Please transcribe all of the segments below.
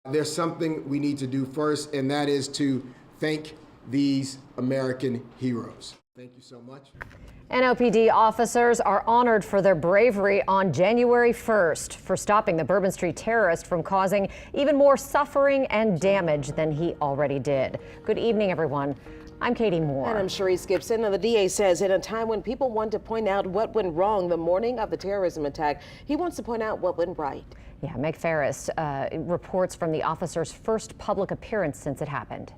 There's something we need to do first, and that is to thank these American heroes. Thank you so much. NOPD officers are honored for their bravery on January 1st for stopping the Bourbon Street terrorist from causing even more suffering and damage than he already did. Good evening, everyone. I'm Katie Moore. And I'm Sharice Gibson. And the DA says in a time when people want to point out what went wrong the morning of the terrorism attack, he wants to point out what went right. Yeah, Meg Farris reports from the officer's first public appearance since it happened.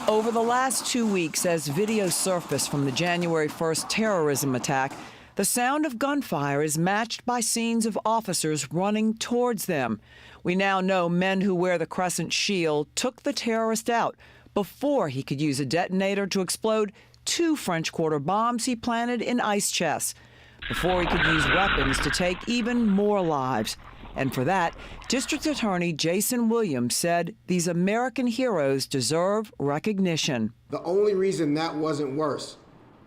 Over the last 2 weeks, as video surfaced from the January 1st terrorism attack, the sound of gunfire is matched by scenes of officers running towards them. We now know men who wear the Crescent Shield took the terrorist out before he could use a detonator to explode 2 French Quarter bombs he planted in ice chests, before he could use weapons to take even more lives. And for that, District Attorney Jason Williams said these American heroes deserve recognition. The only reason that wasn't worse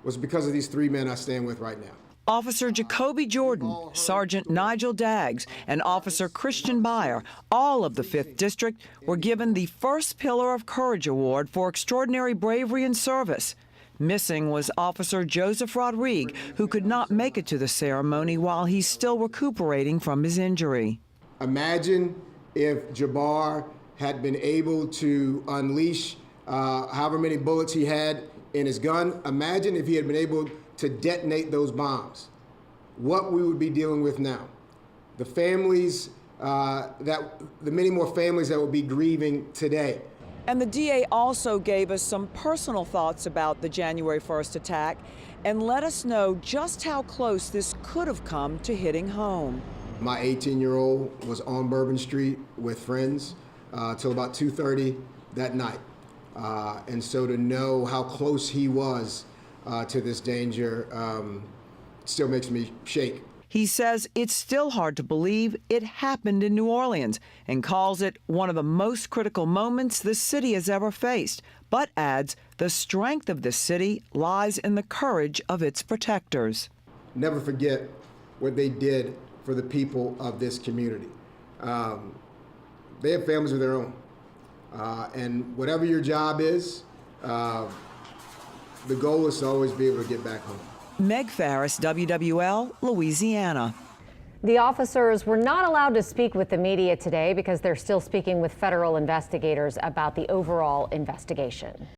was because of these 3 men I stand with right now. Officer Jacoby Jordan, Sergeant Nigel Daggs, and Officer Christian Byer, all of the 5th District, were given the First Pillar of Courage Award for extraordinary bravery and service. Missing was Officer Joseph Rodrig, who could not make it to the ceremony while he's still recuperating from his injury. Imagine if Jabbar had been able to unleash however many bullets he had in his gun. Imagine if he had been able to detonate those bombs. What we would be dealing with now. The families, the many more families that will be grieving today. And the DA also gave us some personal thoughts about the January 1st attack and let us know just how close this could have come to hitting home. My 18-year-old was on Bourbon Street with friends till about 2:30 that night. And so to know how close he was to this danger still makes me shake. He says it's still hard to believe it happened in New Orleans and calls it one of the most critical moments the city has ever faced, but adds the strength of the city lies in the courage of its protectors. Never forget what they did for the people of this community. They have families of their own. And whatever your job is, the goal is to always be able to get back home. Meg Farris, WWL, Louisiana. The officers were not allowed to speak with the media today because they're still speaking with federal investigators about the overall investigation.